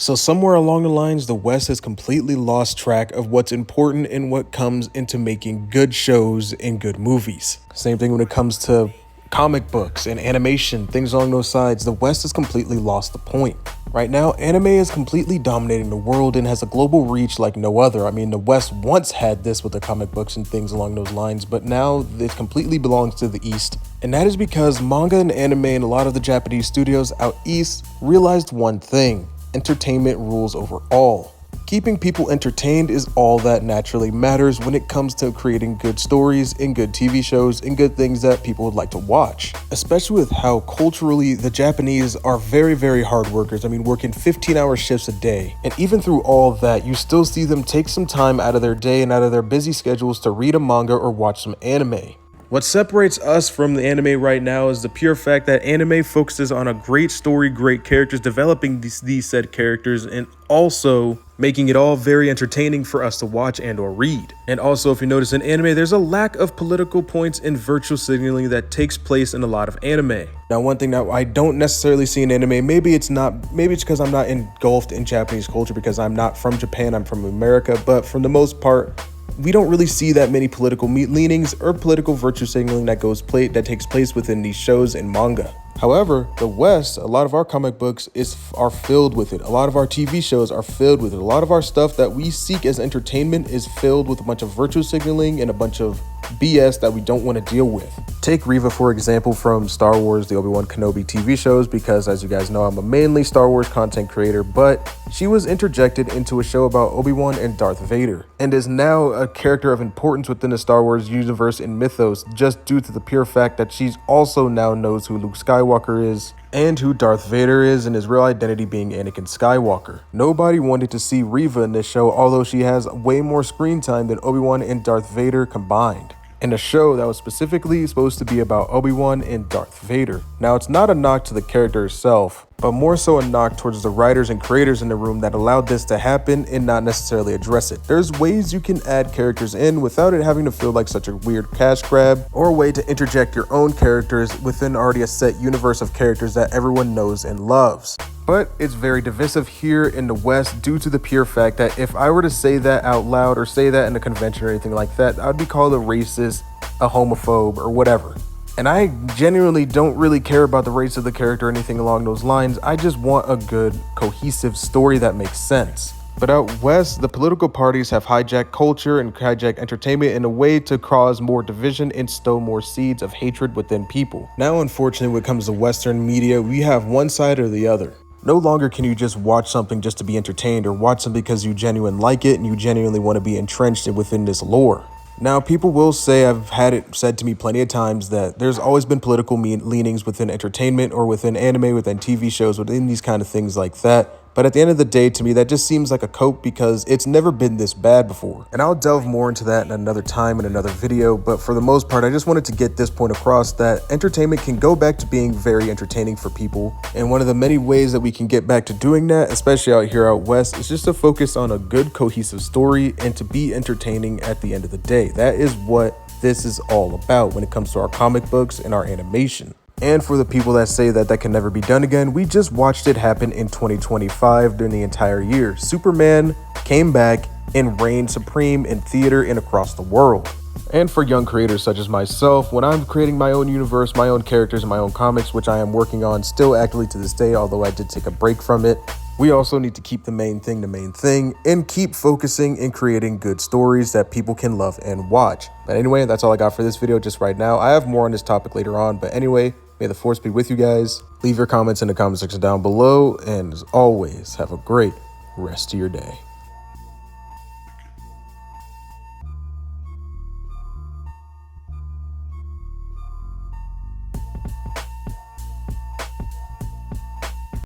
So somewhere along the lines, the West has completely lost track of what's important and what comes into making good shows and good movies. Same thing when it comes to comic books and animation, things along those sides. The West has completely lost the point. Right now, anime is completely dominating the world and has a global reach like no other. I mean, the West once had this with the comic books and things along those lines, but now it completely belongs to the East. And that is because manga and anime and a lot of the Japanese studios out East realized one thing: entertainment rules over all. Keeping people entertained is all that naturally matters when it comes to creating good stories and good TV shows and good things that people would like to watch. Especially with how culturally the Japanese are very, very hard workers. I mean, working 15-hour shifts a day. And even through all of that, you still see them take some time out of their day and out of their busy schedules to read a manga or watch some anime. What separates us from the anime right now is the pure fact that anime focuses on a great story, great characters, developing these said characters, and also making it all very entertaining for us to watch and or read. And also, if you notice in anime, there's a lack of political points and virtual signaling that takes place in a lot of anime. Now, one thing that I don't necessarily see in anime, maybe it's because I'm not engulfed in Japanese culture because I'm not from Japan, I'm from America, but for the most part, we don't really see that many political leanings or political virtue signaling that takes place within these shows and manga. However, the West, a lot of our comic books are filled with it. A lot of our TV shows are filled with it. A lot of our stuff that we seek as entertainment is filled with a bunch of virtue signaling and a bunch of BS that we don't want to deal with. Take Reva, for example, from Star Wars, the Obi-Wan Kenobi TV shows, because as you guys know, I'm a mainly Star Wars content creator, but she was interjected into a show about Obi-Wan and Darth Vader, and is now a character of importance within the Star Wars universe and mythos, just due to the pure fact that she's also now knows who Luke Skywalker is, and who Darth Vader is, and his real identity being Anakin Skywalker. Nobody wanted to see Reva in this show, although she has way more screen time than Obi-Wan and Darth Vader combined, in a show that was specifically supposed to be about Obi-Wan and Darth Vader. Now, it's not a knock to the character herself, but more so a knock towards the writers and creators in the room that allowed this to happen and not necessarily address it. There's ways you can add characters in without it having to feel like such a weird cash grab, or a way to interject your own characters within already a set universe of characters that everyone knows and loves. But it's very divisive here in the West due to the pure fact that if I were to say that out loud or say that in a convention or anything like that, I'd be called a racist, a homophobe, or whatever. And I genuinely don't really care about the race of the character or anything along those lines. I just want a good, cohesive story that makes sense. But out West, the political parties have hijacked culture and hijacked entertainment in a way to cause more division and stow more seeds of hatred within people. Now, unfortunately, when it comes to Western media, we have one side or the other. No longer can you just watch something just to be entertained or watch something because you genuinely like it and you genuinely want to be entrenched within this lore. Now, people will say, I've had it said to me plenty of times, that there's always been political leanings within entertainment or within anime, within TV shows, within these kind of things like that. But at the end of the day, to me, that just seems like a cope because it's never been this bad before. And I'll delve more into that in another time in another video. But for the most part, I just wanted to get this point across that entertainment can go back to being very entertaining for people. And one of the many ways that we can get back to doing that, especially out here out West, is just to focus on a good, cohesive story and to be entertaining at the end of the day. That is what this is all about when it comes to our comic books and our animation. And for the people that say that can never be done again, we just watched it happen in 2025 during the entire year. Superman came back and reigned supreme in theater and across the world. And for young creators such as myself, when I'm creating my own universe, my own characters, and my own comics, which I am working on still actively to this day, although I did take a break from it, we also need to keep the main thing, and keep focusing and creating good stories that people can love and watch. But anyway, that's all I got for this video just right now. I have more on this topic later on, but anyway, may the force be with you guys. Leave your comments in the comment section down below, and as always, have a great rest of your day.